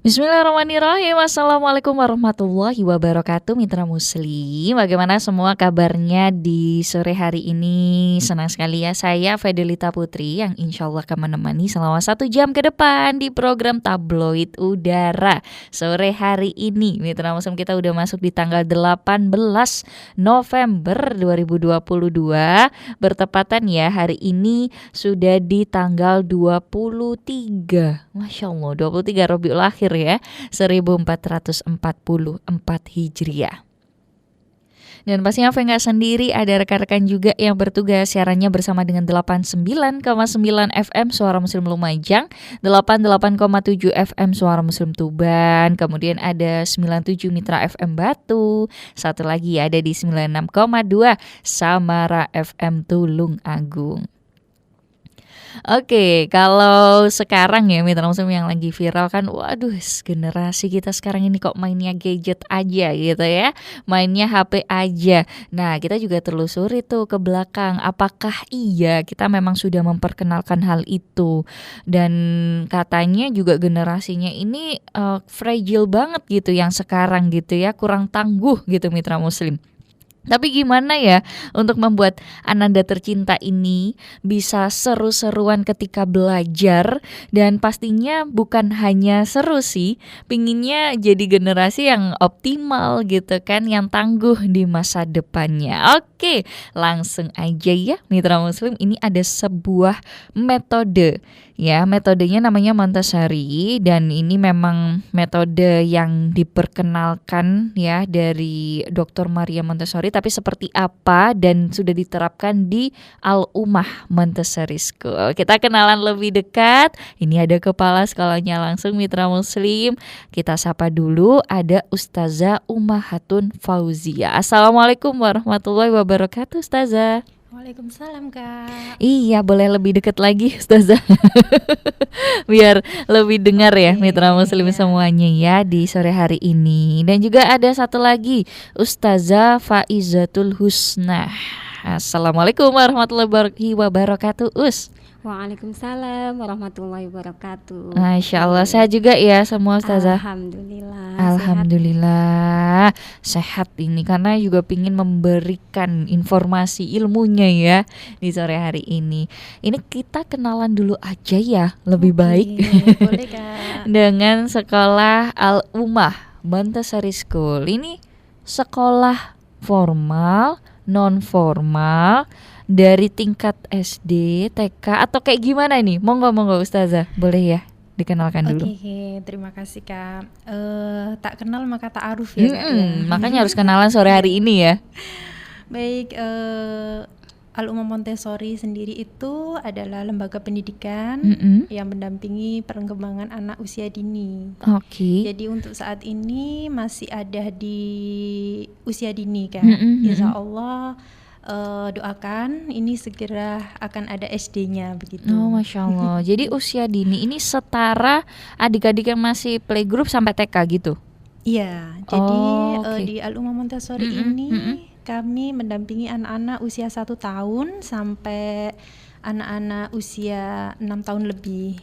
Bismillahirrahmanirrahim. Assalamualaikum warahmatullahi wabarakatuh. Mitra Muslim, bagaimana semua kabarnya di sore hari ini? Senang sekali ya, saya Fedelita Putri yang insya Allah akan menemani selama 1 jam ke depan di program Tabloid Udara sore hari ini. Mitra Muslim, kita udah masuk di tanggal 18 November 2022. Bertepatan ya, hari ini sudah di tanggal 23. Masya Allah, 23 Rabiul Akhir ya, 1444 Hijriah. Dan pastinya Ave nggak sendiri, ada rekan-rekan juga yang bertugas siarannya bersama dengan 89,9 FM Suara Muslim Lumajang, 88,7 FM Suara Muslim Tuban, kemudian ada 97 Mitra FM Batu, satu lagi ada di 96,2 Samara FM Tulung Agung. Oke, kalau sekarang ya Mitra Muslim yang lagi viral kan, waduh, generasi kita sekarang ini kok mainnya gadget aja gitu ya, mainnya HP aja. Nah, kita juga telusuri tuh ke belakang, apakah iya kita memang sudah memperkenalkan hal itu. Dan katanya juga generasinya ini fragile banget gitu yang sekarang gitu ya, kurang tangguh gitu Mitra Muslim. Tapi gimana ya untuk membuat Ananda tercinta ini bisa seru-seruan ketika belajar, dan pastinya bukan hanya seru sih, pinginnya jadi generasi yang optimal gitu kan, yang tangguh di masa depannya. Oke, langsung aja ya Mitra Muslim, ini ada sebuah metode. Ya, metodenya namanya Montessori, dan ini memang metode yang diperkenalkan ya dari Dr. Maria Montessori, tapi seperti apa dan sudah diterapkan di Al-Ummah Montessori School. Kita kenalan lebih dekat. Ini ada kepala sekolahnya langsung Mitra Muslim. Kita sapa dulu, ada Ustazah Ummahatun Fauzia. Assalamualaikum warahmatullahi wabarakatuh Ustazah. Waalaikumsalam Kak. Iya, boleh lebih dekat lagi Ustazah biar lebih dengar ya Mitra Muslim semuanya ya di sore hari ini. Dan juga ada satu lagi, Ustazah Faizatul Husna. Assalamualaikum warahmatullahi wabarakatuh Us. Waalaikumsalam warahmatullahi wabarakatuh. Masya Allah, sehat juga ya semua Ustazah? Alhamdulillah. Alhamdulillah sehat ini, karena juga pingin memberikan informasi ilmunya ya di sore hari ini. Ini kita kenalan dulu aja ya, lebih baik. Boleh Kak. Dengan sekolah Al-Ummah Montessori School. Ini sekolah formal, non formal, dari tingkat SD, TK atau kayak gimana nih? Monggo Ustazah, boleh ya dikenalkan dulu. Oke, terima kasih Kak. Tak kenal maka tak aruf ya Kak ya. Makanya harus kenalan sore hari ini ya. Baik, Al-Ummah Montessori sendiri itu adalah lembaga pendidikan yang mendampingi perkembangan anak usia dini. Oke. Jadi untuk saat ini masih ada di usia dini Kak. Insya Allah doakan ini segera akan ada SD-nya begitu. Oh, Masya Allah. Jadi usia dini ini setara adik-adik yang masih playgroup sampai TK gitu? Iya, jadi okay. Di Al-Ummah Montessori ini kami mendampingi anak-anak usia 1 tahun sampai anak-anak usia 6 tahun lebih.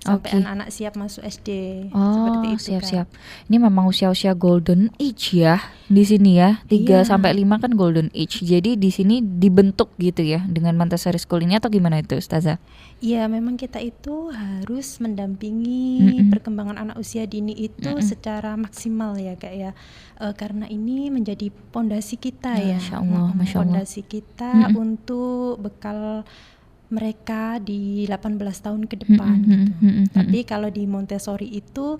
Sampai anak-anak siap masuk SD. Seperti itu siap-siap. Ini memang usia-usia golden age ya di sini ya. 3 sampai 5 kan golden age. Jadi di sini dibentuk gitu ya dengan Montessori School ini, atau gimana itu Ustazah? Iya, memang kita itu harus mendampingi perkembangan anak usia dini itu secara maksimal ya Kak ya. Karena ini menjadi pondasi kita ya. Masya Allah. Pondasi kita untuk bekal mereka di 18 tahun ke depan gitu. Tapi kalau di Montessori itu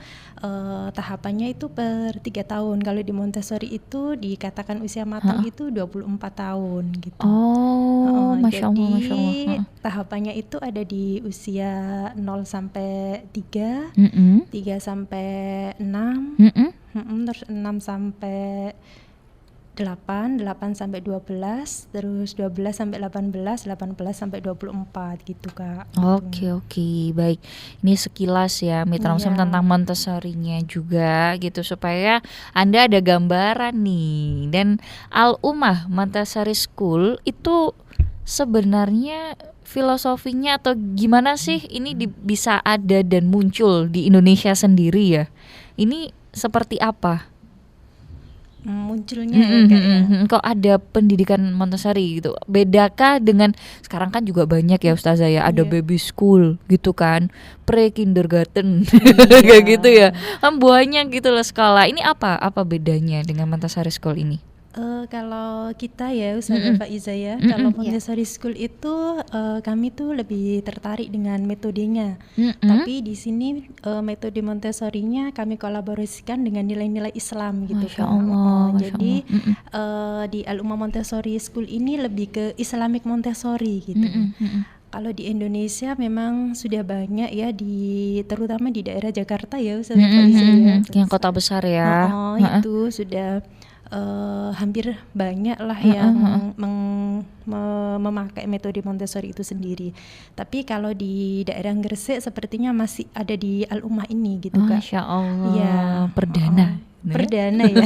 tahapannya itu per 3 tahun. Kalau di Montessori itu dikatakan usia matang itu 24 tahun gitu. Masya Allah, jadi Masya Allah. Tahapannya itu ada di usia 0 sampai 3, 3 sampai 6, terus 6 sampai 8 sampai 12, terus 12 sampai 18, 18 sampai 24 gitu Kak. Oke, baik. Ini sekilas ya Mitra Muslim tentang Montessori-nya juga gitu, supaya Anda ada gambaran nih. Dan Al-Ummah Montessori School itu sebenarnya filosofinya atau gimana sih ini bisa ada dan muncul di Indonesia sendiri ya? Ini seperti apa? Munculnya kayaknya. Kok ada pendidikan Montessori gitu? Bedakah dengan sekarang kan juga banyak ya Ustazah ya, ada baby school gitu kan, pre kindergarten kayak gitu ya, kan banyak gitu loh sekolah. Ini apa bedanya dengan Montessori school ini? Kalau kita ya Ustazah Faiza ya, kalau Montessori School itu kami tuh lebih tertarik dengan metodenya. Tapi di sini metode Montessori-nya kami kolaborasikan dengan nilai-nilai Islam gitu kan. Jadi di Al-Ummah Montessori School ini lebih ke Islamic Montessori gitu. Kalau di Indonesia memang sudah banyak ya, terutama di daerah Jakarta ya Ustazah Faiza ya. Yang kota besar ya. Itu sudah hampir banyak lah yang memakai metode Montessori itu sendiri. Tapi kalau di daerah Gresik sepertinya masih ada di Al-Ummah ini gitu Kak. Masya Allah ya, perdana perdana ya.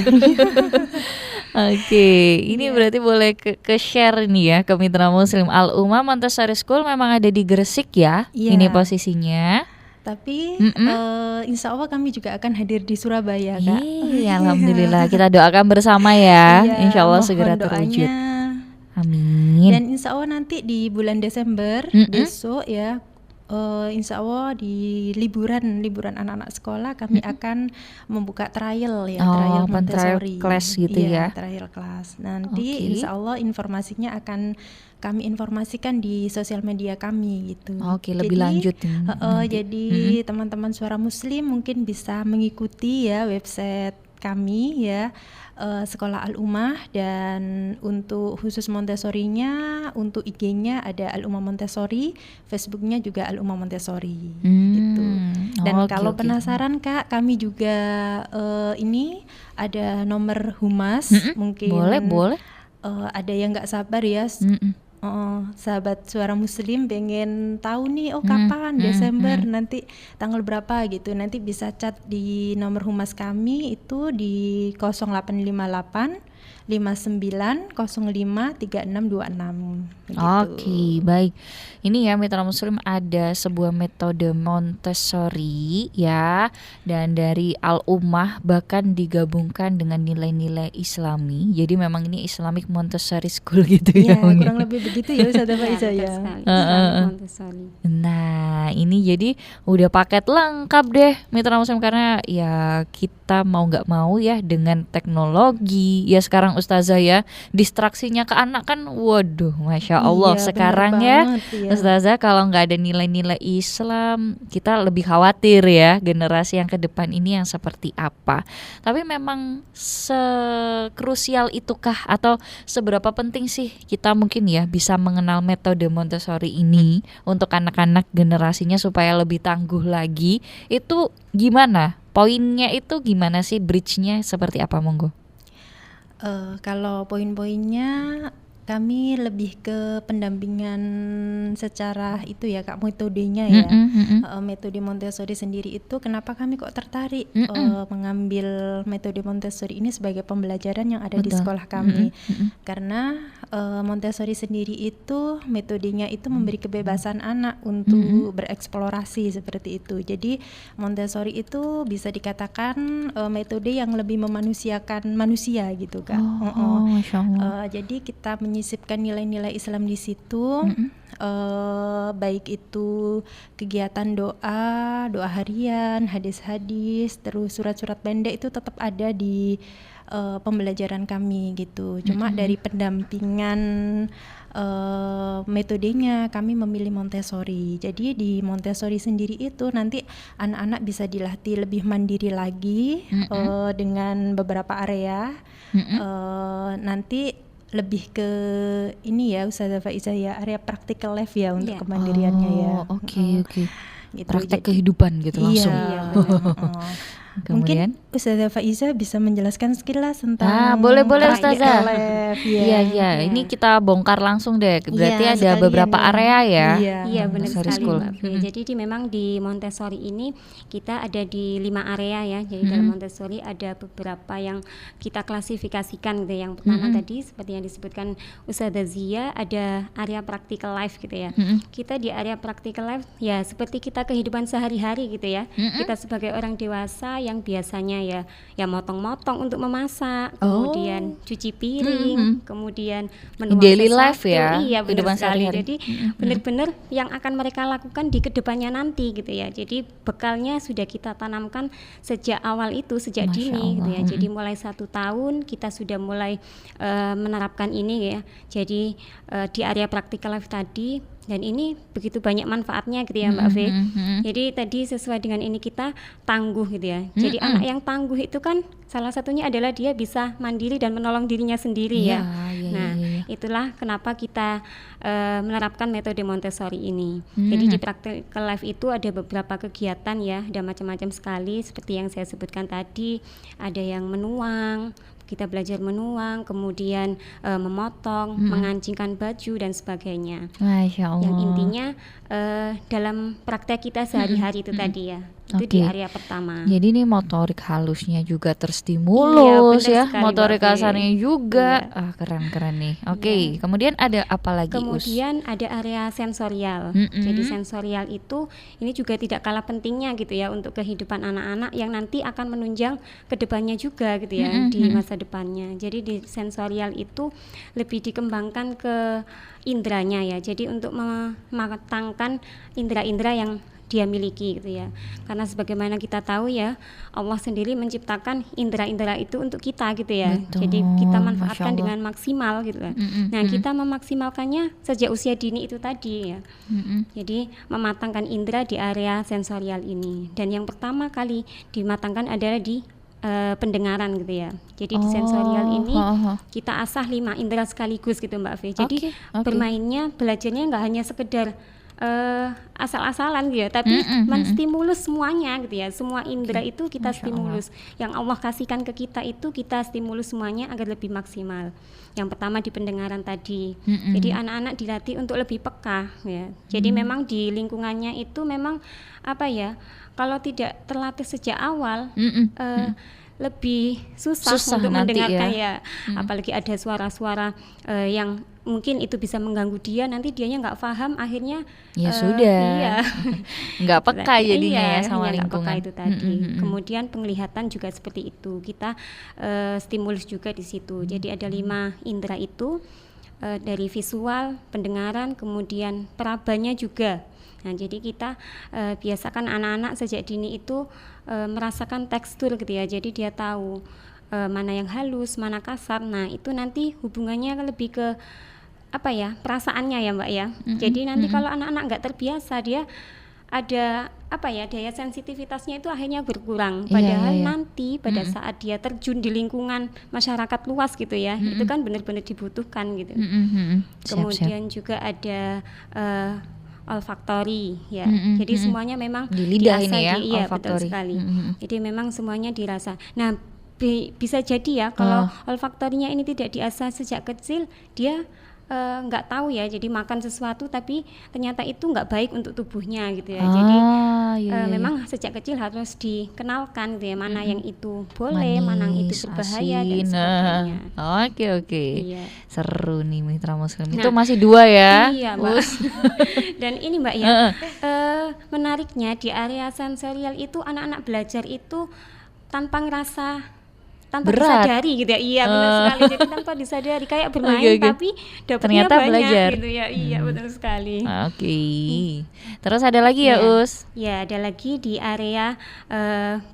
Oke, ini berarti boleh ke share nih ya ke mitra muslim. Al-Ummah Montessori School memang ada di Gresik ya, ini posisinya. Tapi insya Allah kami juga akan hadir di Surabaya Kak. Alhamdulillah, kita doakan bersama ya. Insya Allah segera terwujud. Amin. Dan insya Allah nanti di bulan Desember besok ya, insya Allah di liburan anak-anak sekolah kami akan membuka trial ya, trial Montessori, trial class gitu ya. Trial class. Nanti insya Allah informasinya akan kami informasikan di sosial media kami gitu. Lebih lanjut. Jadi teman-teman Suara Muslim mungkin bisa mengikuti ya website kami ya, Sekolah Al-Ummah, dan untuk khusus Montessori-nya, untuk IG-nya ada Al-Ummah Montessori, Facebook-nya juga Al-Ummah Montessori gitu. Dan kalau penasaran Kak, kami juga ini ada nomor humas, mungkin boleh. ada yang nggak sabar ya. Sahabat Suara Muslim pengen tahu nih kapan Desember nanti tanggal berapa gitu, nanti bisa chat di nomor humas kami itu di 0858 5905 3626 gitu. Oke, baik. Ini ya mitra muslim ada sebuah metode Montessori ya, dan dari Al-Ummah bahkan digabungkan dengan nilai-nilai Islami. Jadi memang ini Islamic Montessori School gitu ya. Kurang lebih begitu ya Ustazah Faiza ya. Nah, ini jadi udah paket lengkap deh mitra muslim, karena ya kita mau nggak mau ya dengan teknologi ya sekarang Ustazah ya, distraksinya ke anak kan waduh Masya Allah. Sekarang ya Ustazah, kalau nggak ada nilai-nilai Islam kita lebih khawatir ya generasi yang ke depan ini yang seperti apa. Tapi memang sekrusial itukah atau seberapa penting sih kita mungkin ya bisa mengenal metode Montessori ini untuk anak-anak generasinya supaya lebih tangguh lagi? Itu gimana? Poinnya itu gimana sih, bridge-nya seperti apa, monggo? Kalau poin-poinnya kami lebih ke pendampingan secara itu ya Kak, metodenya ya. Metode Montessori sendiri itu kenapa kami kok tertarik mengambil metode Montessori ini sebagai pembelajaran yang ada di sekolah kami. Karena Montessori sendiri itu metodenya itu memberi kebebasan anak untuk bereksplorasi seperti itu. Jadi Montessori itu bisa dikatakan metode yang lebih memanusiakan manusia gitu Kak. Masya Allah. Jadi kita menyisipkan nilai-nilai Islam di situ, baik itu kegiatan doa harian, hadis-hadis, terus surat-surat pendek itu tetap ada di pembelajaran kami gitu. Cuma dari pendampingan metodenya kami memilih Montessori. Jadi di Montessori sendiri itu nanti anak-anak bisa dilatih lebih mandiri lagi dengan beberapa area. Nanti lebih ke ini ya Ustazah Faiza ya, area practical life ya untuk kemandiriannya ya. Oke. Gitu. Praktek kehidupan gitu langsung. Kemudian mungkin Ustazah Faiza bisa menjelaskan sekilas tentang boleh praktik Ustazah. elef. Iya. Ini kita bongkar langsung deh. Berarti Iya, ada beberapa sekalian area ya. Iya benar Montessori sekali School. Mbak Fe. Jadi memang di Montessori ini kita ada di 5 area ya. Jadi dalam Montessori ada beberapa yang kita klasifikasikan gitu. Yang pertama tadi seperti yang disebutkan Ustazah Zia, ada area practical life gitu ya. Kita di area practical life ya seperti kita kehidupan sehari-hari gitu ya. Kita sebagai orang dewasa yang biasanya ya motong-motong untuk memasak, kemudian cuci piring, kemudian menuang Daily sesuatu. life ya, Iya benar kehidupan sekali. sehari-hari. Jadi benar-benar yang akan mereka lakukan di kedepannya nanti gitu ya. Jadi bekalnya sudah kita tanamkan sejak awal itu, sejak Masya dini gitu ya. Allah. Jadi mulai 1 tahun kita sudah mulai menerapkan ini ya. Jadi di area practical life tadi, dan ini begitu banyak manfaatnya gitu ya Mbak Fe. Jadi tadi sesuai dengan ini kita tangguh gitu ya. Jadi anak yang tangguh itu kan salah satunya adalah dia bisa mandiri dan menolong dirinya sendiri ya. Nah, itulah kenapa kita menerapkan metode Montessori ini. Jadi di practical life itu ada beberapa kegiatan ya, ada macam-macam sekali seperti yang saya sebutkan tadi. Ada yang menuang, kita belajar menuang, kemudian memotong, mengancingkan baju dan sebagainya. Masya Allah. Yang intinya dalam praktek kita sehari-hari itu tadi ya. Itu di area pertama. Jadi ini motorik halusnya juga terstimulus Iya, ya, sekali, motorik Mbak Fe. kasarnya juga. Iya. Keren-keren nih. Oke, kemudian ada apa lagi Kemudian ada area sensorial. Jadi sensorial itu ini juga tidak kalah pentingnya gitu ya untuk kehidupan anak-anak yang nanti akan menunjang ke depannya juga gitu ya di masa depannya. Jadi di sensorial itu lebih dikembangkan ke indranya ya. Jadi untuk mematangkan indera-indera yang dia miliki gitu ya. Karena sebagaimana kita tahu ya, Allah sendiri menciptakan indera-indera itu untuk kita gitu ya. Betul, Jadi kita Masya manfaatkan Allah. dengan maksimal gitu kan. Nah, kita memaksimalkannya sejak usia dini itu tadi ya. Jadi mematangkan indera di area sensorial ini. Dan yang pertama kali dimatangkan adalah di pendengaran gitu ya. Jadi di sensorial ini kita asah 5 indera sekaligus gitu Mbak Fe. Jadi bermainnya, belajarnya nggak hanya sekedar asal-asalan gitu ya, tapi menstimulus semuanya gitu ya. Semua indera itu kita stimulus. Yang Allah kasihkan ke kita itu kita stimulus semuanya agar lebih maksimal. Yang pertama di pendengaran tadi. Jadi anak-anak dilatih untuk lebih peka ya. Jadi memang di lingkungannya itu memang apa ya? Kalau tidak terlatih sejak awal lebih susah untuk mendengarkan ya. Apalagi ada suara-suara yang mungkin itu bisa mengganggu dia, nanti dianya nggak paham, akhirnya ya sudah, nggak peka jadinya ya sama nggak lingkungan. peka itu tadi. Kemudian penglihatan juga seperti itu, kita stimulus juga di situ. Jadi ada 5 indera itu, dari visual, pendengaran, kemudian perabanya juga. Nah, jadi kita biasakan anak-anak sejak dini itu merasakan tekstur gitu ya. Jadi dia tahu mana yang halus, mana kasar. Nah, itu nanti hubungannya lebih ke apa ya, perasaannya ya Mbak ya. Jadi nanti kalau anak-anak nggak terbiasa, dia ada apa ya, daya sensitivitasnya itu akhirnya berkurang. Padahal nanti pada saat dia terjun di lingkungan masyarakat luas gitu ya, itu kan benar-benar dibutuhkan gitu. Kemudian juga ada olfaktori ya. Jadi semuanya memang di lidah diasah ini ya, iya betul sekali. Jadi memang semuanya dirasa. Nah, bisa jadi ya kalau olfaktorinya ini tidak diasah sejak kecil, dia nggak tahu ya, jadi makan sesuatu tapi ternyata itu nggak baik untuk tubuhnya gitu ya. Jadi memang sejak kecil harus dikenalkan gitu ya, mana yang itu boleh, mana yang itu berbahaya dan sebagainya. Oke. Iya. Seru nih Mitra Muslim. Itu masih 2 ya. Iya Mbak. Dan ini Mbak ya, menariknya di area sensorial itu anak-anak belajar itu tanpa ngerasa, tanpa disadari gitu ya. Iya benar sekali. Jadi tanpa disadari kayak bermain tapi dapatnya ternyata banyak belajar gitu ya. Iya benar sekali. Oke. Terus ada lagi ya Us? Ya, ada lagi di area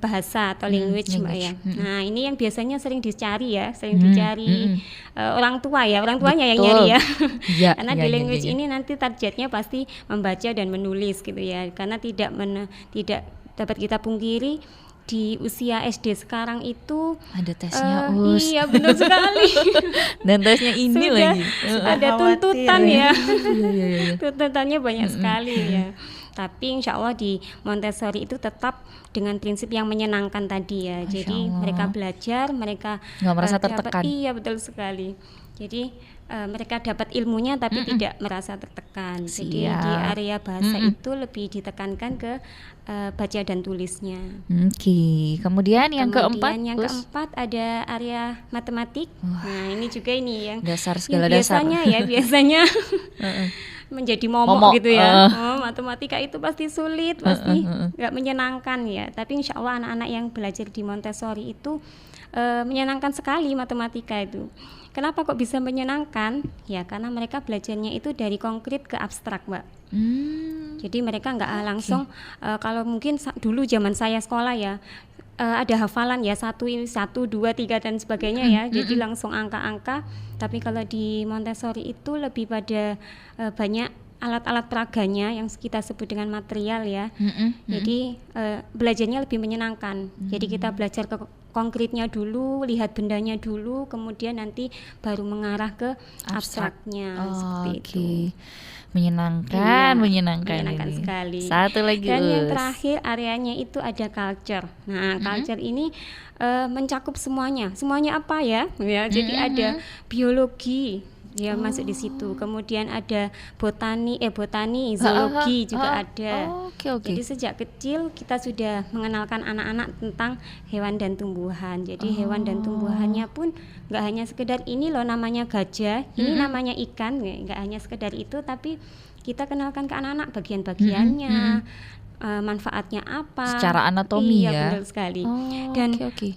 bahasa atau language Mbak ya. Nah, ini yang biasanya sering dicari ya, orang tua ya, orang tuanya yang nyari ya. Karena di language ini nanti targetnya pasti membaca dan menulis gitu ya. Karena tidak dapat kita pungkiri di usia SD sekarang itu ada tesnya Us. Iya benar sekali. Dan tesnya ini lagi ada tuntutan ya. Tuntutannya banyak sekali ya. Tapi insya Allah di Montessori itu tetap dengan prinsip yang menyenangkan tadi ya. Masya Jadi Allah. mereka belajar, mereka Nggak merasa dapat, tertekan. iya betul sekali. Jadi mereka dapat ilmunya tapi tidak merasa tertekan. Jadi di Siap. area bahasa itu lebih ditekankan ke baca dan tulisnya. Oke, kemudian yang keempat, Kemudian yang Us? keempat ada area matematik. Nah ini juga ini yang Dasar yang segala dasar. biasanya menjadi momok gitu ya. Matematika itu pasti sulit, pasti nggak menyenangkan ya. Tapi insya Allah anak-anak yang belajar di Montessori itu menyenangkan sekali matematika itu. Kenapa kok bisa menyenangkan? Ya karena mereka belajarnya itu dari konkret ke abstrak, Mbak. Jadi mereka nggak langsung kalau mungkin dulu zaman saya sekolah ya ada hafalan ya 1, 2, 3 dan sebagainya ya. Jadi langsung angka-angka. Tapi kalau di Montessori itu lebih pada banyak alat-alat peraganya yang kita sebut dengan material ya. Jadi belajarnya lebih menyenangkan. Jadi kita belajar ke konkretnya dulu, lihat bendanya dulu, kemudian nanti baru mengarah ke abstraknya seperti itu. Menyenangkan, Iya, menyenangkan ini. sekali. Satu lagi, Dan yang Us. terakhir areanya itu ada culture. Nah, culture ini mencakup semuanya. Semuanya apa ya? Ya, jadi ada biologi. Ya masuk di situ. Kemudian ada botani, zoologi juga ada. Oke. Jadi sejak kecil kita sudah mengenalkan anak-anak tentang hewan dan tumbuhan. Jadi hewan dan tumbuhannya pun nggak hanya sekedar ini loh namanya gajah, ini namanya ikan, nggak hanya sekedar itu, tapi kita kenalkan ke anak-anak bagian-bagiannya, manfaatnya apa. Secara anatomi iya, ya. betul sekali. Oh, Dan oke.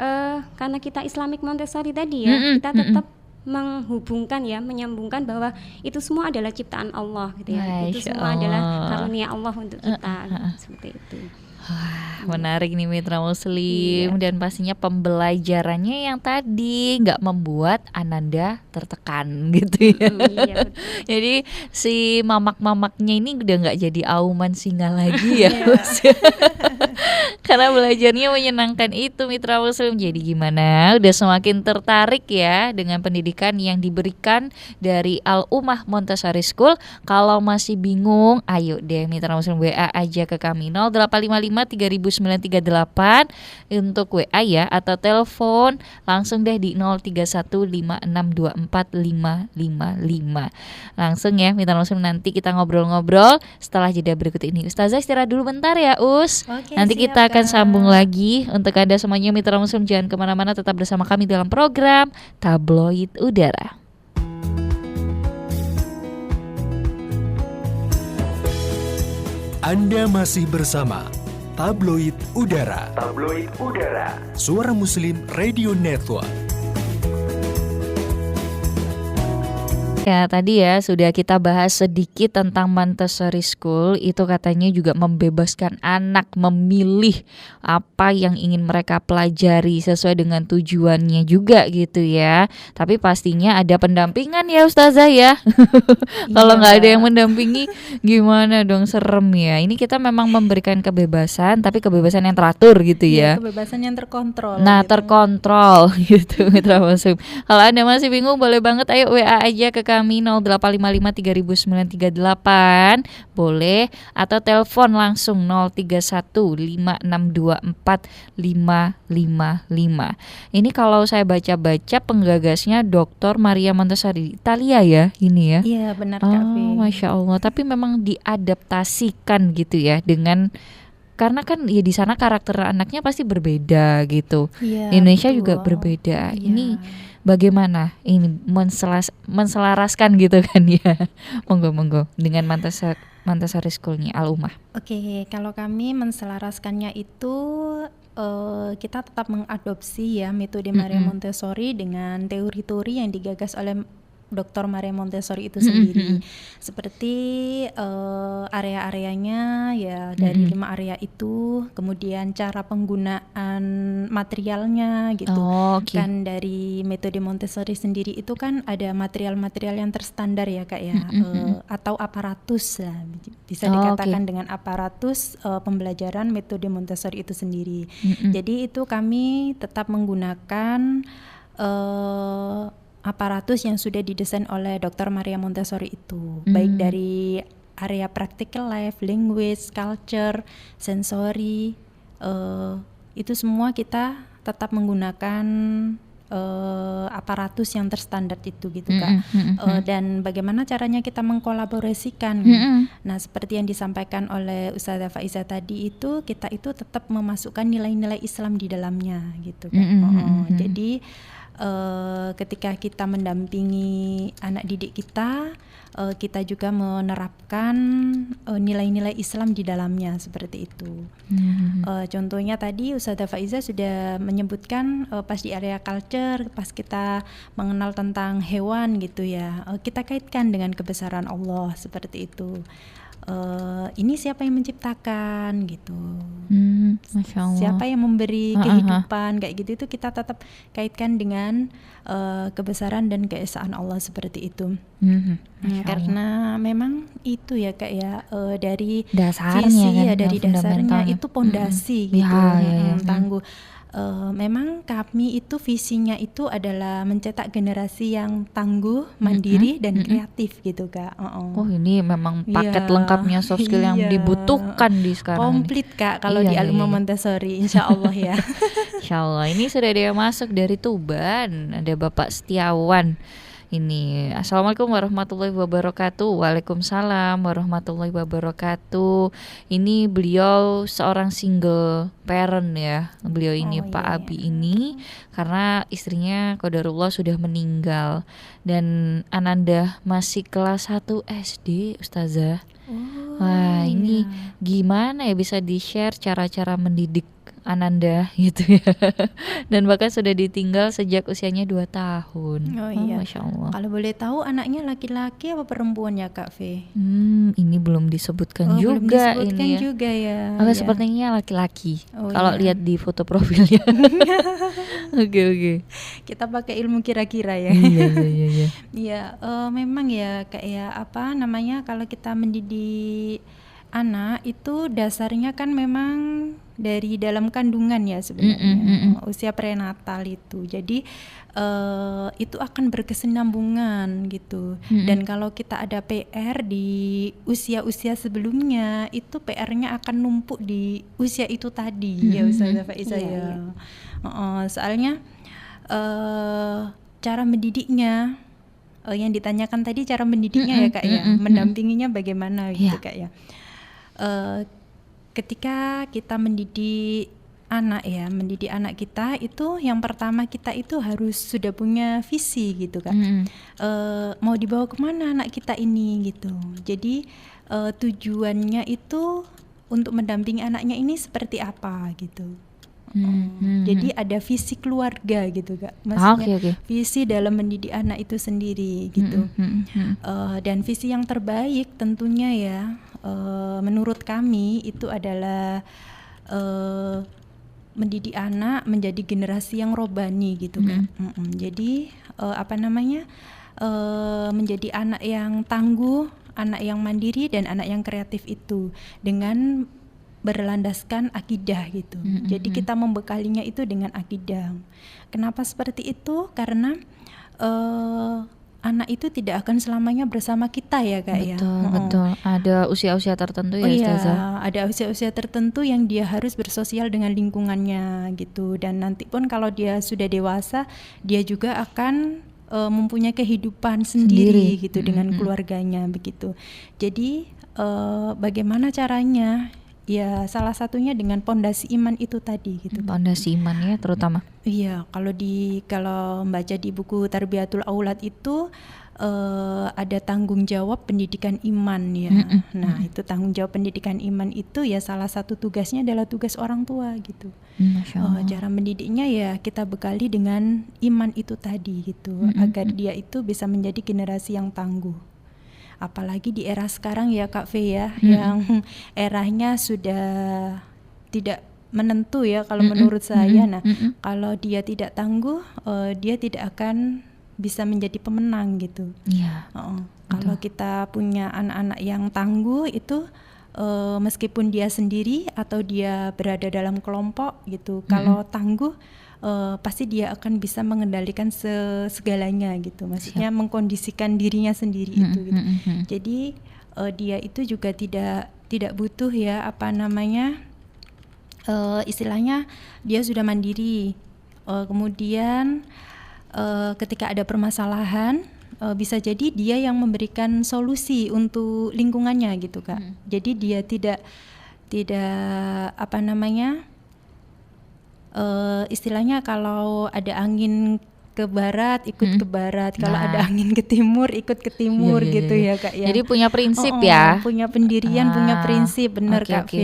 karena kita Islamic Montessori tadi ya, kita tetap menghubungkan ya, menyambungkan bahwa itu semua adalah ciptaan Allah gitu ya. Itu Masya semua adalah Allah. karunia Allah untuk kita seperti itu. Wah, menarik nih Mitra Muslim. Dan pastinya pembelajarannya yang tadi nggak membuat Ananda tertekan gitu ya. Iya, betul. Jadi si mamak-mamaknya ini udah nggak jadi auman singa lagi ya, Us. Karena belajarnya menyenangkan itu Mitra Muslim. Jadi gimana? Udah semakin tertarik ya dengan pendidikan yang diberikan dari Al-Ummah Montessori School. Kalau masih bingung, ayo deh Mitra Muslim WA aja ke kami 0855 3938 untuk WA ya, atau telepon langsung deh di 0315624555. Langsung ya Mitra Muslim, nanti kita ngobrol-ngobrol setelah jeda berikut ini. Ustazah istirahat dulu bentar ya, Us. Oke, Nanti siap, kita akan Kak. sambung lagi. Untuk Anda semuanya Mitra Muslim, jangan kemana-mana, tetap bersama kami dalam program Tabloid Udara. Anda masih bersama Tabloid Udara. Tabloid Udara. Suara Muslim Radio Network. Ya tadi ya sudah kita bahas sedikit tentang Montessori School. Itu katanya juga membebaskan anak memilih apa yang ingin mereka pelajari sesuai dengan tujuannya juga gitu ya. Tapi pastinya ada pendampingan ya Ustazah ya. Kalau nggak ada yang mendampingi gimana dong, serem ya. Ini kita memang memberikan kebebasan, tapi kebebasan yang teratur gitu ya. Kebebasan yang terkontrol. Nah gitu. terkontrol gitu Mitra Muslim. Kalau Anda masih bingung boleh banget ayo WA aja ke kami 0855 3938 boleh, atau telepon langsung 0315624555. Ini kalau saya baca-baca penggagasnya Dr. Maria Montessori Italia ya ini ya. Iya benar Kak Fi. Masya Allah, tapi memang diadaptasikan gitu ya dengan, karena kan ya di sana karakter anaknya pasti berbeda gitu. Iya, Di Indonesia betul. juga berbeda. Iya. Ini bagaimana ini menselaraskan gitu kan ya. Monggo dengan Montessori School-nya Al-Ummah. Oke, kalau kami menselaraskannya itu kita tetap mengadopsi ya metode Maria Montessori dengan teori-teori yang digagas oleh Dr. Maria Montessori itu sendiri. Seperti area-areanya ya dari 5 area itu, kemudian cara penggunaan materialnya gitu. Kan dari metode Montessori sendiri itu kan ada material-material yang terstandar ya Kak ya, atau aparatus lah, bisa dikatakan dengan aparatus pembelajaran metode Montessori itu sendiri. Jadi itu kami tetap menggunakan aparatus yang sudah didesain oleh Dr. Maria Montessori itu, baik dari area practical life, language, culture, sensory, itu semua kita tetap menggunakan aparatus yang terstandar itu gitu Kak. Dan bagaimana caranya kita mengkolaborasikan. Nah, seperti yang disampaikan oleh Ustazah Faiza tadi itu, kita itu tetap memasukkan nilai-nilai Islam di dalamnya gitu Kak. Jadi ketika kita mendampingi anak didik kita, kita juga menerapkan nilai-nilai Islam di dalamnya seperti itu. Contohnya tadi Ustazah Faiza sudah menyebutkan pas di area culture, pas kita mengenal tentang hewan gitu ya, kita kaitkan dengan kebesaran Allah seperti itu. Ini siapa yang menciptakan gitu, Masya Allah. siapa yang memberi kehidupan kayak gitu, itu kita tetap kaitkan dengan kebesaran dan keesaan Allah seperti itu. Karena memang itu ya Kak ya, dari dasarnya visi kan, ya, dari dasarnya itu pondasi gitu, tangguh. Memang kami itu visinya itu adalah mencetak generasi yang tangguh, mandiri dan kreatif gitu Kak. Oh, ini memang paket lengkapnya soft skill yang dibutuhkan di sekarang. Komplit Kak kalau di Alumma Montessori, insya Allah ya. Insya Allah. Ini sudah ada yang masuk dari Tuban, ada Bapak Setiawan. Ini, Assalamualaikum warahmatullahi wabarakatuh. Waalaikumsalam warahmatullahi wabarakatuh. Ini beliau seorang single parent ya. Beliau ini Pak Abi ini karena istrinya qadarullah sudah meninggal. Dan Ananda masih kelas 1 SD, Ustazah. Wah, ini gimana ya bisa di-share cara-cara mendidik Ananda gitu ya. Dan bahkan sudah ditinggal sejak usianya 2 tahun. Masya Allah. Kalau boleh tahu anaknya laki-laki apa perempuan ya Kak V? Ini belum disebutkan juga. Belum disebutkan ini ya. juga ya. Sepertinya laki-laki. Kalau lihat di foto profilnya. Oke. Kita pakai ilmu kira-kira ya. Iya. Iya, memang ya kayak apa namanya, kalau kita mendidik anak itu dasarnya kan memang dari dalam kandungan ya sebenarnya, usia prenatal itu. Jadi itu akan berkesinambungan gitu. Dan kalau kita ada PR di usia-usia sebelumnya, itu PR-nya akan numpuk di usia itu tadi ya Ustazah Faiza ya. Soalnya cara mendidiknya, yang ditanyakan tadi cara mendidiknya ya Kak ya, mendampinginya bagaimana gitu Kak ya. Ketika kita mendidik anak kita itu yang pertama kita itu harus sudah punya visi gitu Kak. Mau dibawa kemana anak kita ini gitu. Jadi tujuannya itu untuk mendampingi anaknya ini seperti apa gitu. Jadi ada visi keluarga gitu Kak, maksudnya visi dalam mendidik anak itu sendiri gitu. Dan visi yang terbaik tentunya ya, menurut kami itu adalah mendidik anak menjadi generasi yang robani gitu Kak. Jadi menjadi anak yang tangguh, anak yang mandiri dan anak yang kreatif itu dengan berlandaskan akidah gitu. Jadi kita membekalinya itu dengan akidah. Kenapa seperti itu? Karena anak itu tidak akan selamanya bersama kita ya Kak. Betul. Ada usia-usia tertentu ya Ustazah? Ada usia-usia tertentu yang dia harus bersosial dengan lingkungannya gitu. Dan nanti pun kalau dia sudah dewasa, dia juga akan mempunyai kehidupan sendiri gitu dengan keluarganya begitu. Jadi bagaimana caranya? Ya salah satunya dengan pondasi iman itu tadi gitu. Pondasi iman ya terutama. Iya, kalau membaca di buku Tarbiyatul Aulad itu ada tanggung jawab pendidikan iman ya. Nah, itu tanggung jawab pendidikan iman itu ya salah satu tugasnya adalah tugas orang tua gitu. Cara mendidiknya ya kita bekali dengan iman itu tadi gitu, agar dia itu bisa menjadi generasi yang tangguh. Apalagi di era sekarang ya Kak V ya, yang eranya sudah tidak menentu ya kalau menurut saya. Nah, kalau dia tidak tangguh, dia tidak akan bisa menjadi pemenang gitu. Kalau kita punya anak-anak yang tangguh itu meskipun dia sendiri atau dia berada dalam kelompok gitu, kalau tangguh pasti dia akan bisa mengendalikan segalanya gitu, maksudnya mengkondisikan dirinya sendiri itu gitu. Jadi dia itu juga tidak butuh ya istilahnya dia sudah mandiri. Kemudian ketika ada permasalahan bisa jadi dia yang memberikan solusi untuk lingkungannya gitu Kak. Jadi dia tidak istilahnya kalau ada angin ke barat ikut ke barat, kalau ada angin ke timur ikut ke timur gitu ya Kak ya. Jadi punya prinsip ya. Punya pendirian, punya prinsip, benar Kak V.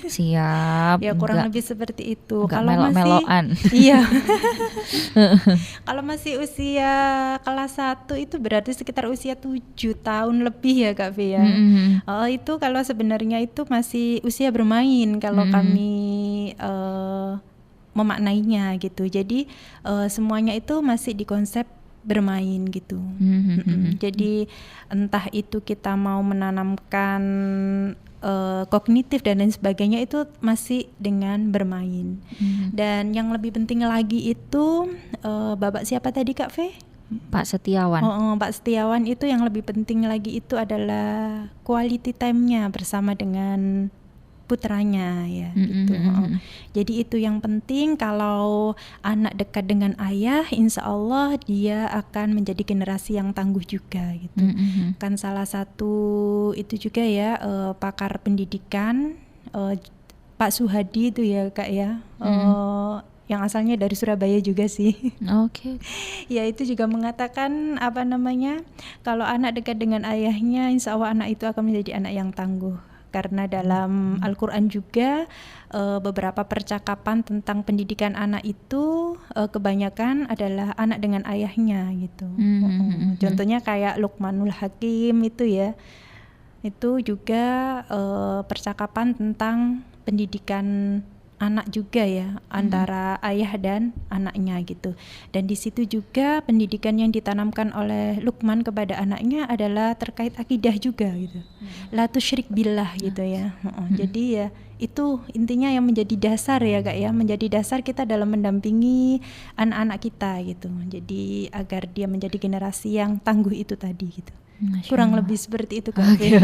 Siap. Ya kurang lebih seperti itu. Kalau melo-meloan. Iya. Kalau masih usia kelas 1 itu berarti sekitar usia 7 tahun lebih ya Kak V ya. Itu kalau sebenarnya itu masih usia bermain kalau kami memaknainya gitu. Jadi semuanya itu masih di konsep bermain gitu. Jadi entah itu kita mau menanamkan kognitif dan lain sebagainya itu masih dengan bermain. Dan yang lebih penting lagi itu Bapak siapa tadi Kak V? Pak Setiawan. Pak Setiawan itu yang lebih penting lagi itu adalah quality time-nya bersama dengan putranya ya gitu. Jadi itu yang penting. Kalau anak dekat dengan ayah, insya Allah dia akan menjadi generasi yang tangguh juga gitu. Kan salah satu itu juga ya pakar pendidikan Pak Suhadi itu ya Kak ya. Yang asalnya dari Surabaya juga sih. Ya itu juga mengatakan kalau anak dekat dengan ayahnya, insya Allah anak itu akan menjadi anak yang tangguh. Karena dalam Al-Quran juga beberapa percakapan tentang pendidikan anak itu kebanyakan adalah anak dengan ayahnya gitu. Contohnya kayak Luqmanul Hakim itu ya, itu juga percakapan tentang pendidikan anak juga ya, antara ayah dan anaknya gitu. Dan di situ juga pendidikan yang ditanamkan oleh Luqman kepada anaknya adalah terkait akidah juga gitu. La tusyrik billah gitu ya. Jadi ya itu intinya yang menjadi dasar ya Kak ya, menjadi dasar kita dalam mendampingi anak-anak kita gitu. Jadi agar dia menjadi generasi yang tangguh itu tadi gitu. Kurang lebih seperti itu Kak. Oke.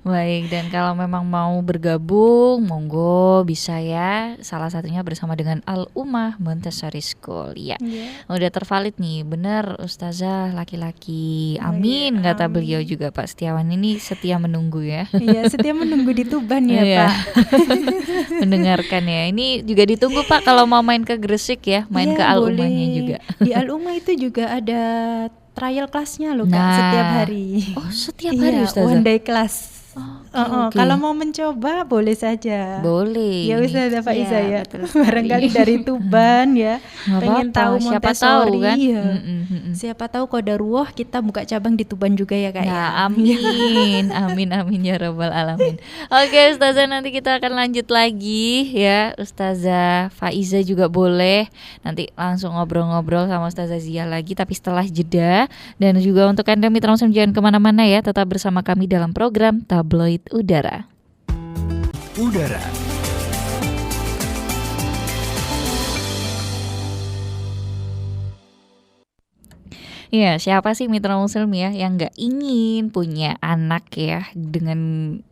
Baik, dan kalau memang mau bergabung monggo bisa ya, salah satunya bersama dengan Al-Ummah Montessori School ya. Udah tervalid nih, benar Ustazah laki-laki. Amin kata beliau juga. Pak Setiawan ini setia menunggu ya. Iya, setia menunggu di Tuban ya Pak. Mendengarkan ya. Ini juga ditunggu Pak kalau mau main ke Gresik ya, main ke Al-Ummahnya juga. Di Al-Ummah itu juga ada trial kelasnya loh Kak, setiap hari. Oh setiap hari Ustazah? One day class. Kalau mau mencoba boleh saja. Boleh. Ya Ustazah Pak Iza ya. Barangkali dari Tuban ya. Pengen tahu Montessori. Siapa tahu kan? Ya. Siapa tahu qadarullah kita buka cabang di Tuban juga ya Kak ya. Amin. Amin ya rabbal alamin. Oke Ustazah, nanti kita akan lanjut lagi ya. Ustazah Faiza juga boleh nanti langsung ngobrol-ngobrol sama Ustazah Zia lagi, tapi setelah jeda. Dan juga untuk Anda mitra muslim jangan kemana-mana ya, tetap bersama kami dalam program Tabloid Udara. Ya, siapa sih mitra muslim ya yang gak ingin punya anak ya dengan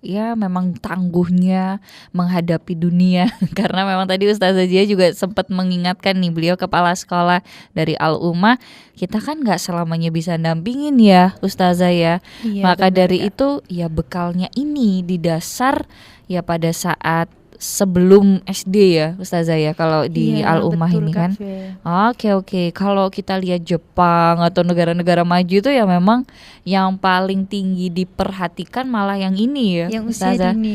ya memang tangguhnya menghadapi dunia. Karena memang tadi Ustazah Zia juga sempat mengingatkan nih, beliau kepala sekolah dari Al-Ummah, kita kan gak selamanya bisa dampingin ya Ustazah ya. Maka dari itu ya bekalnya ini di dasar ya pada saat sebelum SD ya Ustazah ya, kalau di Al-Ummah ini kan. Oke. Kalau kita lihat Jepang atau negara-negara maju itu ya memang yang paling tinggi diperhatikan malah yang ini ya, yang Ustazah. usia dini.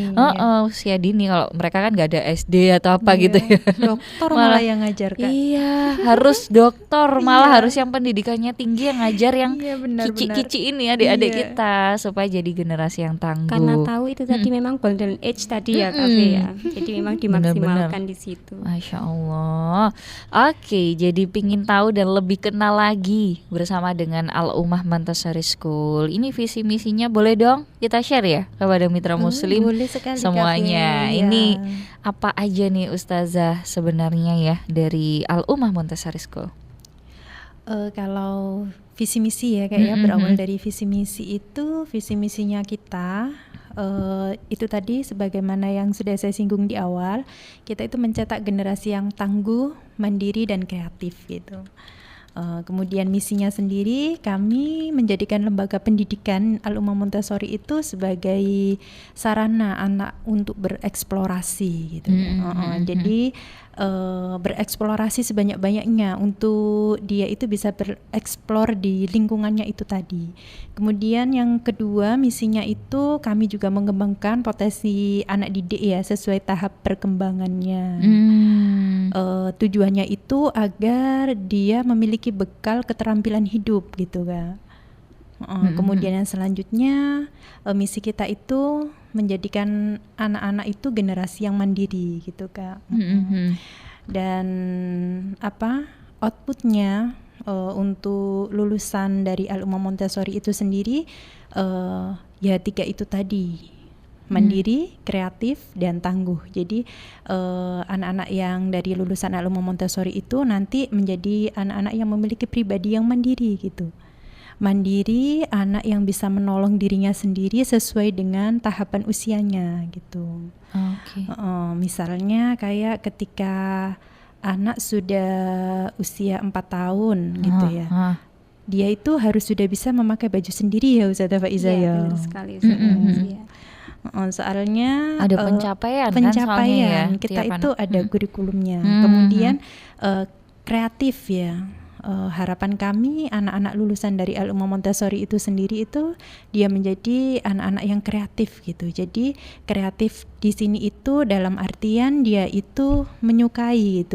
Usia dini. Kalau mereka kan nggak ada SD atau apa gitu ya. Dokter malah yang ngajar Kak. Iya, harus dokter, malah harus yang pendidikannya tinggi yang ngajar yang kici-kici ini adik-adik kita supaya jadi generasi yang tangguh. Karena tahu itu tadi memang golden age tadi ya Kak ya. Jadi memang dimaksimalkan di situ. Masya Allah. Oke, jadi pingin tahu dan lebih kenal lagi bersama dengan Al-Ummah Montessori School. Ini visi misinya boleh dong kita share ya kepada mitra muslim boleh sekali, semuanya. Kak, ini apa aja nih Ustazah sebenarnya ya dari Al-Ummah Montessori School? Kalau visi misi ya kayak berawal dari visi misi itu, visi misinya kita itu tadi sebagaimana yang sudah saya singgung di awal, kita itu mencetak generasi yang tangguh, mandiri dan kreatif gitu. Kemudian misinya sendiri, kami menjadikan lembaga pendidikan Al-Ummah Montessori itu sebagai sarana anak untuk bereksplorasi gitu. Jadi bereksplorasi sebanyak-banyaknya untuk dia itu bisa bereksplor di lingkungannya itu tadi. Kemudian yang kedua, misinya itu kami juga mengembangkan potensi anak didik ya sesuai tahap perkembangannya. Tujuannya itu agar dia memiliki bekal keterampilan hidup gitu Kak. Kemudian yang selanjutnya misi kita itu menjadikan anak-anak itu generasi yang mandiri gitu Kak. Dan outputnya untuk lulusan dari Al-Ummah Montessori itu sendiri ya 3 itu tadi, mandiri, kreatif dan tangguh. Jadi anak-anak yang dari lulusan Al-Ummah Montessori itu nanti menjadi anak-anak yang memiliki pribadi yang mandiri gitu. Mandiri, anak yang bisa menolong dirinya sendiri sesuai dengan tahapan usianya gitu. Misalnya kayak ketika anak sudah usia 4 tahun gitu ya. Dia itu harus sudah bisa memakai baju sendiri ya Ustazah Faiza ya. Benar sekali Ustazah. Soalnya ada pencapaian ya, kita itu anak. ada kurikulumnya. Kemudian kreatif ya. Harapan kami anak-anak lulusan dari Al-Ummah Montessori itu sendiri itu dia menjadi anak-anak yang kreatif gitu. Jadi kreatif di sini itu dalam artian dia itu menyukai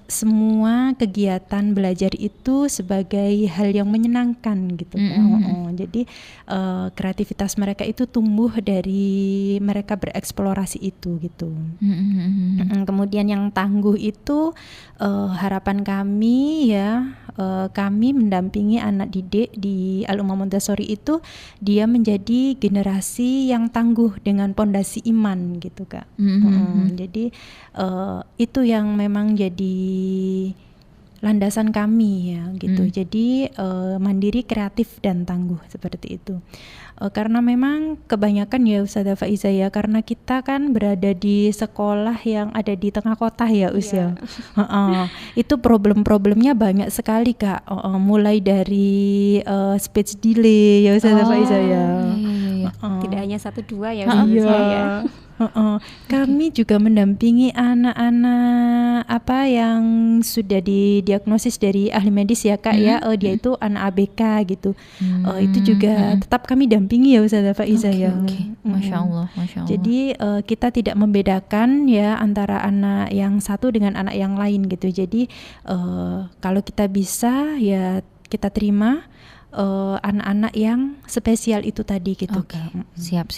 semua kegiatan belajar itu sebagai hal yang menyenangkan gitu. Jadi kreativitas mereka itu tumbuh dari mereka bereksplorasi itu gitu. Kemudian yang tangguh itu harapan kami ya, kami mendampingi anak didik di Al-Ummah Montessori itu dia menjadi generasi yang tangguh dengan pondasi iman gitu Kak. Jadi itu yang memang jadi landasan kami ya gitu. Jadi mandiri, kreatif dan tangguh seperti itu. Karena memang kebanyakan ya Ustazah Faiza ya, karena kita kan berada di sekolah yang ada di tengah kota ya Ustazah. Itu problem-problemnya banyak sekali Kak. Mulai dari speech delay ya Ustazah Faiza ya. Tidak hanya 1-2 ya. Kami juga mendampingi anak-anak yang sudah didiagnosis dari ahli medis ya Kak ya, dia itu anak ABK gitu. Itu juga tetap kami dampingi ya Ustazah Faiza ya. Masya Allah. Jadi kita tidak membedakan ya antara anak yang satu dengan anak yang lain gitu. Jadi kalau kita bisa ya kita terima anak-anak yang spesial itu tadi gitu Kak. Siap.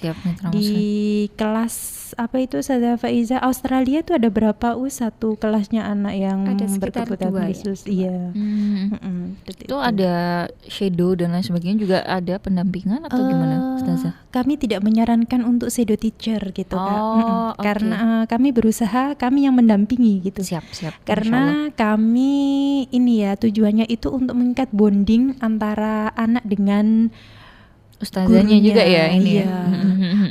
Di kelas apa itu Ustazah Faiza, Australia itu ada berapa satu kelasnya anak yang berkebutuhan khusus? Iya. Itu ada shadow dan lain sebagainya, juga ada pendampingan atau gimana Ustazah? Kami tidak menyarankan untuk shadow teacher gitu Kak. Karena kami berusaha, kami yang mendampingi gitu. Siap. Karena kami ini ya tujuannya itu untuk mengikat bonding antara anak dengan ustazahnya juga ya ini ya.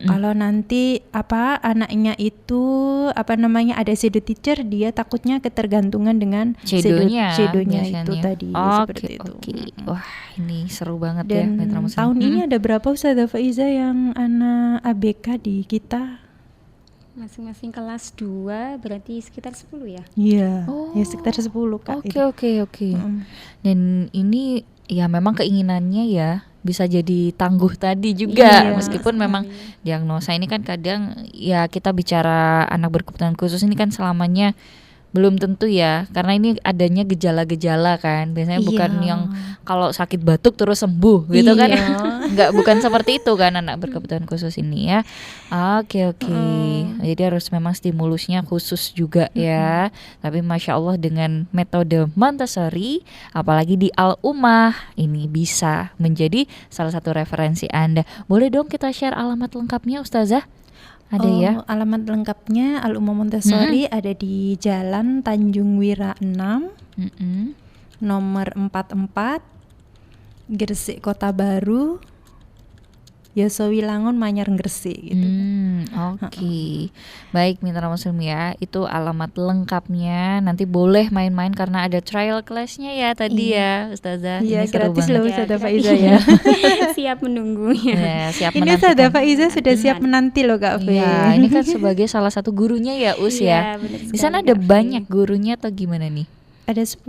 Kalau nanti anaknya itu ada shadow teacher, dia takutnya ketergantungan dengan shadownya itu tadi seperti itu. Wah, ini seru banget. Dan ya tahun ini ada berapa Ustazah Faiza yang anak ABK di kita? Masing-masing kelas 2 berarti sekitar 10 ya? Iya, ya sekitar 10 Kak. Oke. Dan ini ya memang keinginannya ya bisa jadi tangguh tadi juga, meskipun memang diagnosa ini kan kadang ya kita bicara anak berkebutuhan khusus ini kan selamanya belum tentu ya, karena ini adanya gejala-gejala kan, biasanya bukan yang kalau sakit batuk terus sembuh gitu kan. Bukan seperti itu kan anak berkebutuhan khusus ini ya. Oke. Jadi harus memang stimulusnya khusus juga ya. Tapi Masya Allah dengan metode Montessori, apalagi di Al-Ummah, ini bisa menjadi salah satu referensi Anda. Boleh dong kita share alamat lengkapnya Ustazah? Ada ya? Alamat lengkapnya Al-Ummah Montessori ada di Jalan Tanjung Wira 6, nomor 44 Gresik Kota Baru, Yosowilangun Manyar Gresik gitu. Oke. Baik Mitra Muslim ya, itu alamat lengkapnya. Nanti boleh main-main karena ada trial class-nya ya tadi ya Ustazah. Iya, ini seru gratis banget. loh Ustazah Faiza ya. Siap menunggunya. Ya, siap Ini menantikan. Ustazah Faiza sudah siap menanti loh Kak Fe. Iya, ini kan sebagai salah satu gurunya ya Us ya. Iya, benar Di sana sekali, ada Kak Fe. banyak gurunya atau gimana nih? Ada 10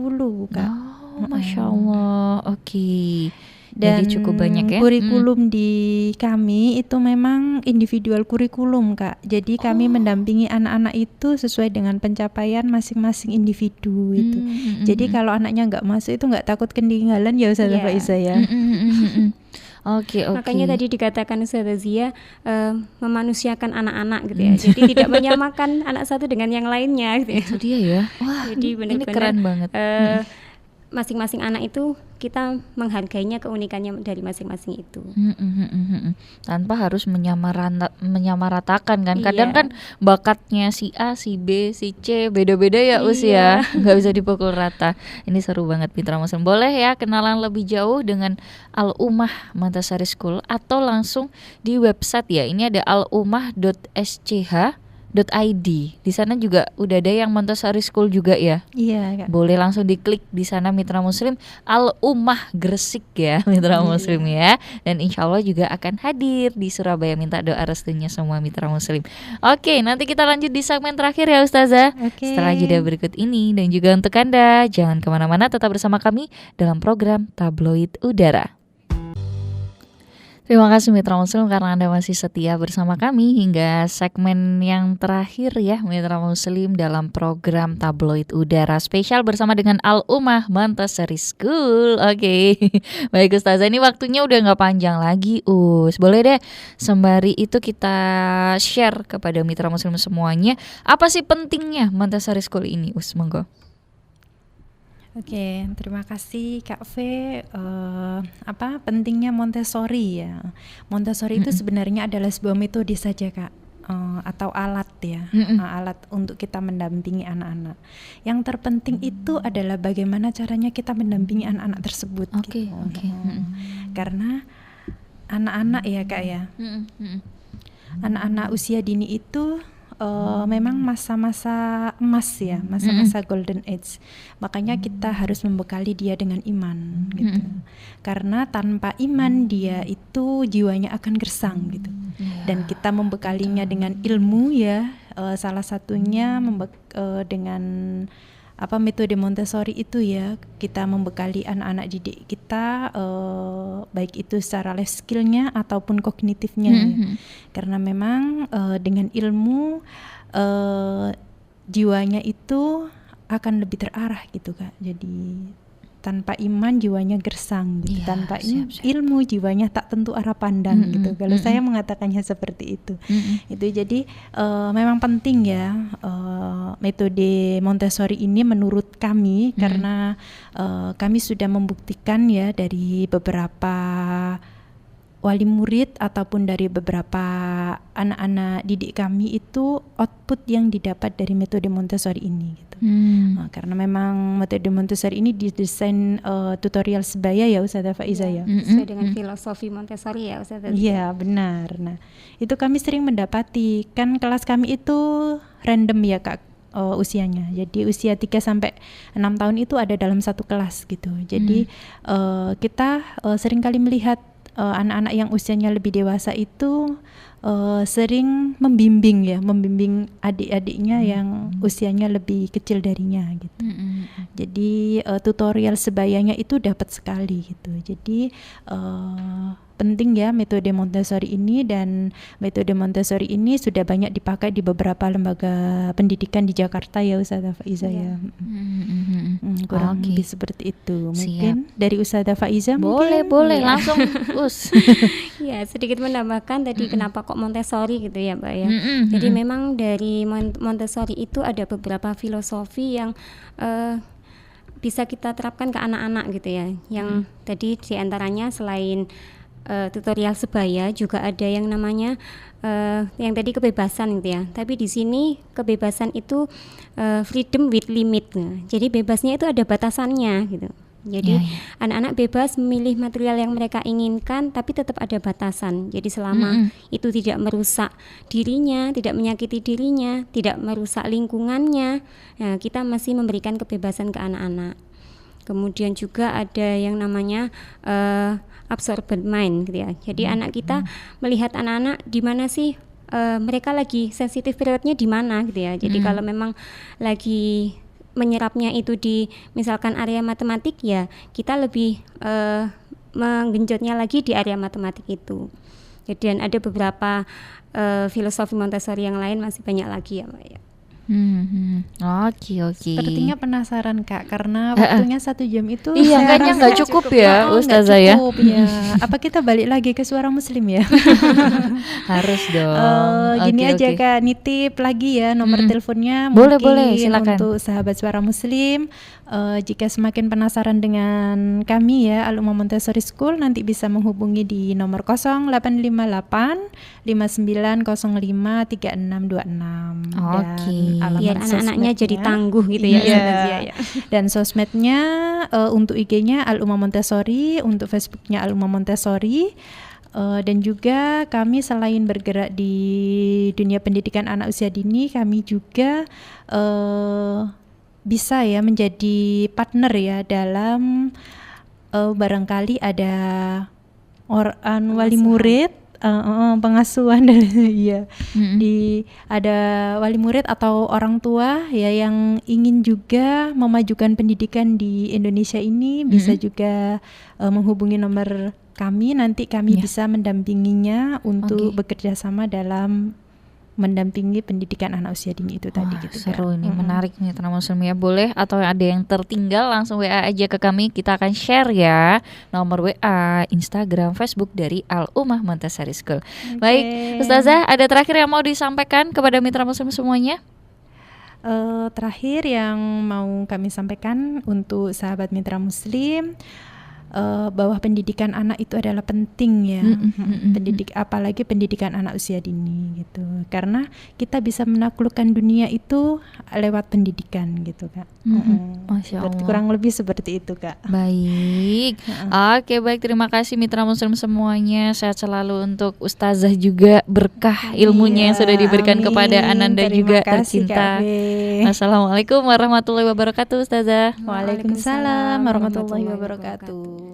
Kak. Oh, Masya Allah. Oke. Dan Jadi cukup banyak ya. kurikulum di kami itu memang individual kurikulum Kak. Jadi kami mendampingi anak-anak itu sesuai dengan pencapaian masing-masing individu itu. Jadi kalau anaknya nggak masuk itu nggak takut ketinggalan ya Ustazah Iya. Faiza ya. Oke. Makanya tadi dikatakan Ustazah Zia memanusiakan anak-anak gitu ya. Jadi tidak menyamakan anak satu dengan yang lainnya gitu ya. Itu dia ya. Wah, Jadi ini benar-benar keren banget. Masing-masing anak itu kita menghargainya keunikannya dari masing-masing itu. Tanpa harus menyamaratakan kan. Kadang Iya. kan bakatnya si A, si B, si C beda-beda ya Us ya. Nggak bisa dipukul rata. Ini seru banget Mitra Muslim. Boleh ya kenalan lebih jauh dengan Al-Ummah Montessori School atau langsung di website ya. Ini ada alumah.sch.id. Di sana juga udah ada yang Montessori School juga ya. Iya Kak. Boleh langsung diklik di sana Mitra Muslim Al-Ummah Gresik ya Mitra Muslim ya. Dan insya Allah juga akan hadir di Surabaya. Minta doa restunya semua Mitra Muslim. Oke, nanti kita lanjut di segmen terakhir ya Ustazah. Oke. Setelah jeda berikut ini. Dan juga untuk Anda, jangan kemana-mana, tetap bersama kami dalam program Tabloid Udara. Terima kasih Mitra Muslim karena Anda masih setia bersama kami hingga segmen yang terakhir ya Mitra Muslim dalam program Tabloid Udara spesial bersama dengan Al-Ummah Montessori School. Oke. Baik Ustazah, ini waktunya udah gak panjang lagi Us. Boleh deh sembari itu kita share kepada Mitra Muslim semuanya, apa sih pentingnya Montessori School ini Us, monggo. Oke, terima kasih Kak V. Apa pentingnya Montessori ya? Montessori itu sebenarnya adalah sebuah metode saja Kak, atau alat ya, alat untuk kita mendampingi anak-anak. Yang terpenting itu adalah bagaimana caranya kita mendampingi anak-anak tersebut. Oke. Karena anak-anak ya Kak ya, anak-anak usia dini itu memang masa-masa emas ya, masa-masa golden age. Makanya kita harus membekali dia dengan iman gitu. Karena tanpa iman dia itu jiwanya akan gersang gitu. Dan kita membekalinya dengan ilmu ya, salah satunya dengan metode Montessori itu ya, kita membekali anak-anak didik kita baik itu secara life skillnya ataupun kognitifnya ya. Karena memang dengan ilmu jiwanya itu akan lebih terarah gitu Kak. Jadi tanpa iman jiwanya gersang gitu. Tanpa ilmu jiwanya tak tentu arah pandang gitu. Kalau saya mengatakannya seperti itu. Itu jadi memang penting ya metode Montessori ini menurut kami karena kami sudah membuktikan ya dari beberapa wali murid ataupun dari beberapa anak-anak didik kami itu output yang didapat dari metode Montessori ini gitu. Karena memang metode Montessori ini didesain tutorial sebaya ya Ustazah Faiza ya. Sesuai dengan filosofi Montessori ya Ustazah. Iya benar. Nah itu kami sering mendapati kan kelas kami itu random ya Kak usianya. Jadi usia 3-6 tahun itu ada dalam satu kelas gitu. Jadi kita sering kali melihat anak-anak yang usianya lebih dewasa itu sering membimbing adik-adiknya yang usianya lebih kecil darinya gitu. Jadi tutorial sebayanya itu dapat sekali gitu. Jadi penting ya metode Montessori ini, dan metode Montessori ini sudah banyak dipakai di beberapa lembaga pendidikan di Jakarta ya Ustazah Faiza ya. Kurang lebih seperti itu. Mungkin dari Ustazah Faiza boleh langsung Us. Ya sedikit menambahkan tadi kenapa kok Montessori gitu ya Mbak ya. Jadi memang dari Montessori itu ada beberapa filosofi yang bisa kita terapkan ke anak-anak gitu ya. Yang tadi diantaranya selain tutorial sebaya juga ada yang namanya yang tadi kebebasan gitu ya. Tapi di sini kebebasan itu freedom with limit. Nah, jadi bebasnya itu ada batasannya gitu. Jadi anak-anak bebas memilih material yang mereka inginkan, tapi tetap ada batasan. Jadi selama itu tidak merusak dirinya, tidak menyakiti dirinya, tidak merusak lingkungannya, nah, kita masih memberikan kebebasan ke anak-anak. Kemudian juga ada yang namanya absorbent mind gitu ya. Jadi anak kita melihat anak-anak di mana sih mereka lagi sensitif periodnya di mana gitu ya. Jadi kalau memang lagi menyerapnya itu di misalkan area matematik, ya kita lebih menggenjotnya lagi di area matematik itu. Jadi dan ada beberapa filosofi Montessori yang lain, masih banyak lagi ya Mbak ya. Oke. Sepertinya penasaran Kak, karena waktunya 1 jam itu kayaknya nggak cukup ya Ustazah ya. Apa kita balik lagi ke Suara Muslim ya? Harus dong. Gini aja Kak, nitip lagi ya nomor teleponnya. Boleh, silakan. Untuk sahabat Suara Muslim, jika semakin penasaran dengan kami ya Al-Ummah Montessori School, nanti bisa menghubungi di nomor 0858 5905 3626. Oke. Biar anak-anaknya jadi tangguh gitu ya. Dan sosmednya untuk IG-nya Al-Ummah Montessori, untuk Facebooknya Al-Ummah Montessori. Dan juga kami selain bergerak di dunia pendidikan anak usia dini, kami juga bisa ya menjadi partner ya dalam barangkali ada wali murid, pengasuhan dan ada wali murid atau orang tua ya yang ingin juga memajukan pendidikan di Indonesia ini, bisa juga menghubungi nomor kami, nanti kami bisa mendampinginya untuk bekerja sama dalam mendampingi pendidikan anak usia dini itu tadi gitu. Seru ini, menarik nih Mitra Muslim ya. Boleh atau ada yang tertinggal langsung WA aja ke kami, kita akan share ya nomor WA, Instagram, Facebook dari Al-Ummah Montessori School. Baik, Ustazah, ada terakhir yang mau disampaikan kepada Mitra Muslim semuanya? Terakhir yang mau kami sampaikan untuk sahabat Mitra Muslim, bahwa pendidikan anak itu adalah penting ya, apalagi pendidikan anak usia dini gitu, karena kita bisa menaklukkan dunia itu lewat pendidikan gitu Kak. Masya Allah. Kurang lebih seperti itu Kak. Baik, oke, baik, terima kasih Mitra Muslim semuanya, sehat selalu untuk Ustazah juga, berkah ilmunya yang sudah diberikan kepada Ananda juga tercinta. Assalamualaikum warahmatullahi wabarakatuh Ustazah. Waalaikumsalam warahmatullahi wabarakatuh.